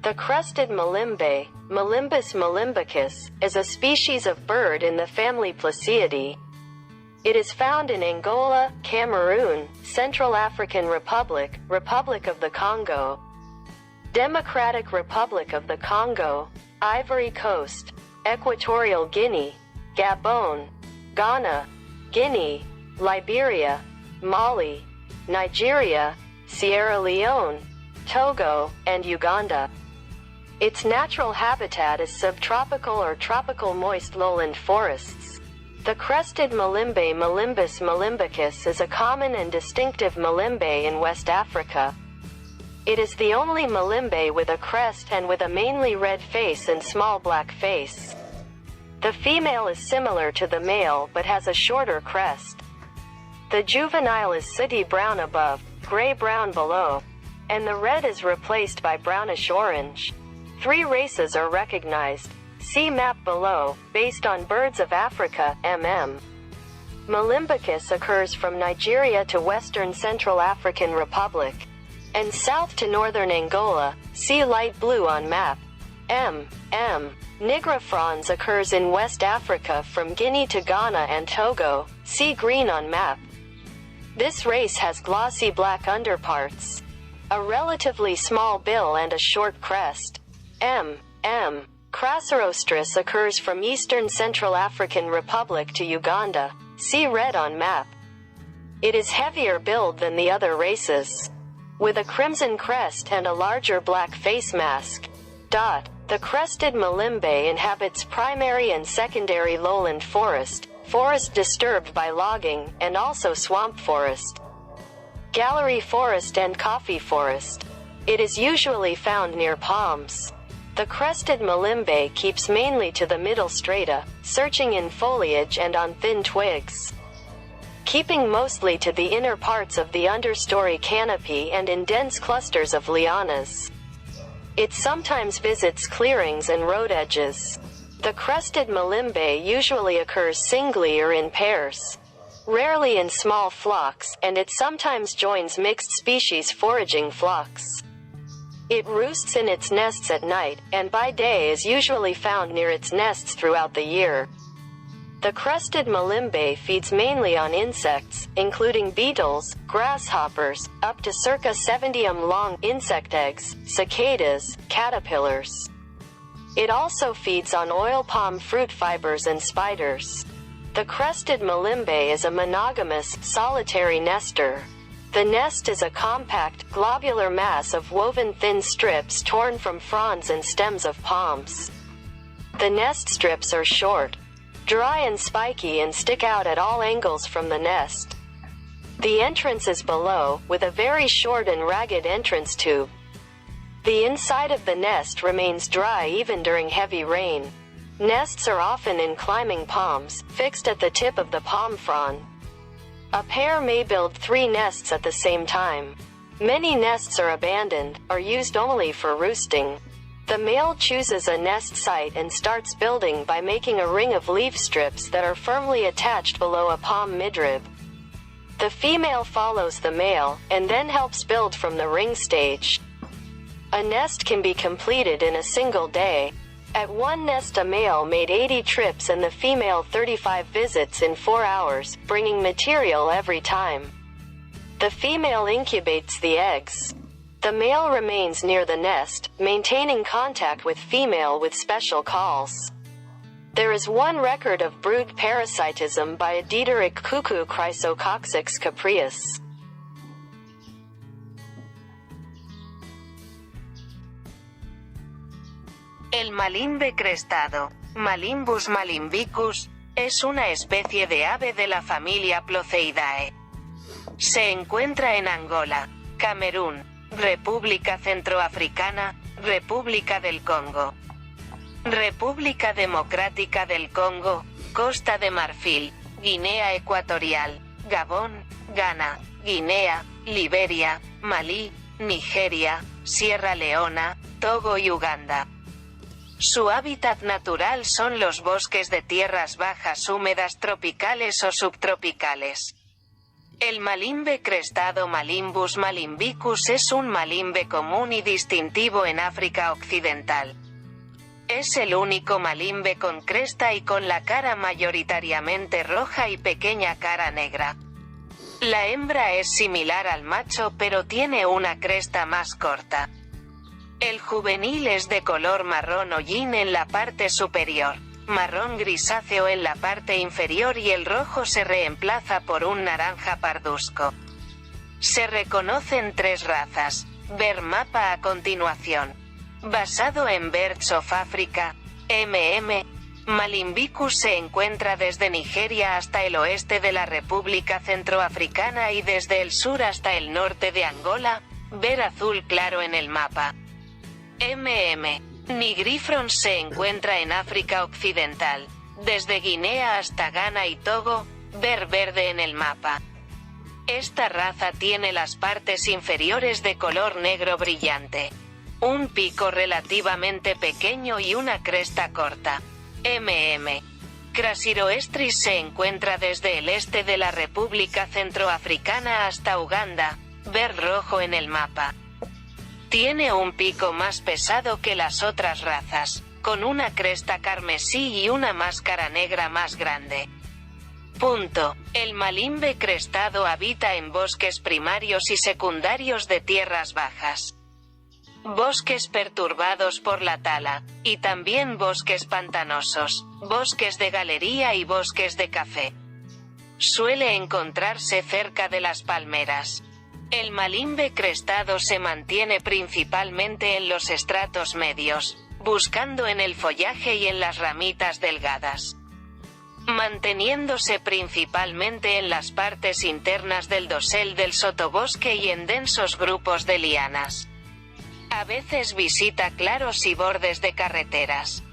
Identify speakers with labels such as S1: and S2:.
S1: The crested malimbe, Malimbus malimbicus, is a species of bird in the family Ploceidae. It is found in Angola, Cameroon, Central African Republic, Republic of the Congo, Democratic Republic of the Congo, Ivory Coast, Equatorial Guinea, Gabon, Ghana, Guinea, Liberia, Mali, Nigeria, Sierra Leone, Togo, and Uganda. Its natural habitat is subtropical or tropical moist lowland forests. The crested malimbe Malimbus malimbicus is a common and distinctive malimbe in West Africa. It is the only malimbe with a crest and with a mainly red face and small black face. The female is similar to the male but has a shorter crest. The juvenile is sooty brown above, gray-brown below, and the red is replaced by brownish-orange. 3 races are recognized. See map below, based on Birds of Africa, mm. Malimbicus occurs from Nigeria to western Central African Republic, and south to northern Angola, see light blue on map. Nigrifrons occurs in West Africa from Guinea to Ghana and Togo, see green on map. This race has glossy black underparts, a relatively small bill and a short crest. Crassirostris occurs from eastern Central African Republic to Uganda, see red on map. It is heavier billed than the other races, with a crimson crest and a larger black face mask. The crested malimbe inhabits primary and secondary lowland forest disturbed by logging, and also swamp forest, gallery forest and coffee forest. It is usually found near palms. The crested malimbe keeps mainly to the middle strata, searching in foliage and on thin twigs, keeping mostly to the inner parts of the understory canopy and in dense clusters of lianas. It sometimes visits clearings and road edges. The crested malimbe usually occurs singly or in pairs, rarely in small flocks, and it sometimes joins mixed species foraging flocks. It roosts in its nests at night, and by day is usually found near its nests throughout the year. The crested malimbe feeds mainly on insects, including beetles, grasshoppers, up to circa 70 long insect eggs, cicadas, caterpillars. It also feeds on oil palm fruit fibers and spiders. The crested malimbe is a monogamous, solitary nester. The nest is a compact, globular mass of woven thin strips torn from fronds and stems of palms. The nest strips are short, dry and spiky and stick out at all angles from the nest. The entrance is below, with a very short and ragged entrance tube. The inside of the nest remains dry even during heavy rain. Nests are often in climbing palms, fixed at the tip of the palm frond. A pair may build 3 nests at the same time. Many nests are abandoned, or used only for roosting. The male chooses a nest site and starts building by making a ring of leaf strips that are firmly attached below a palm midrib. The female follows the male, and then helps build from the ring stage. A nest can be completed in a single day. At one nest a male made 80 trips and the female 35 visits in 4 hours, bringing material every time. The female incubates the eggs. The male remains near the nest, maintaining contact with female with special calls. There is one record of brood parasitism by a Diederich cuckoo Chrysococcix capreus.
S2: El malimbe crestado, Malimbus malimbicus, es una especie de ave de la familia Ploceidae. Se encuentra en Angola, Camerún, República Centroafricana, República del Congo, República Democrática del Congo, Costa de Marfil, Guinea Ecuatorial, Gabón, Ghana, Guinea, Liberia, Malí, Nigeria, Sierra Leona, Togo y Uganda. Su hábitat natural son los bosques de tierras bajas húmedas tropicales o subtropicales. El malimbe crestado Malimbus malimbicus es un malimbe común y distintivo en África Occidental. Es el único malimbe con cresta y con la cara mayoritariamente roja y pequeña cara negra. La hembra es similar al macho pero tiene una cresta más corta. El juvenil es de color marrón hollín en la parte superior, marrón grisáceo en la parte inferior y el rojo se reemplaza por un naranja parduzco. Se reconocen 3 razas. Ver mapa a continuación. Basado en Birds of Africa, Malimbicus se encuentra desde Nigeria hasta el oeste de la República Centroafricana y desde el sur hasta el norte de Angola, ver azul claro en el mapa. Nigrifrons se encuentra en África Occidental, desde Guinea hasta Ghana y Togo, ver verde en el mapa. Esta raza tiene las partes inferiores de color negro brillante, un pico relativamente pequeño y una cresta corta. Crasiroestris se encuentra desde el este de la República Centroafricana hasta Uganda, ver rojo en el mapa. Tiene un pico más pesado que las otras razas, con una cresta carmesí y una máscara negra más grande. El malimbe crestado habita en bosques primarios y secundarios de tierras bajas, bosques perturbados por la tala, y también bosques pantanosos, bosques de galería y bosques de café. Suele encontrarse cerca de las palmeras. El malimbe crestado se mantiene principalmente en los estratos medios, buscando en el follaje y en las ramitas delgadas, manteniéndose principalmente en las partes internas del dosel del sotobosque y en densos grupos de lianas. A veces visita claros y bordes de carreteras.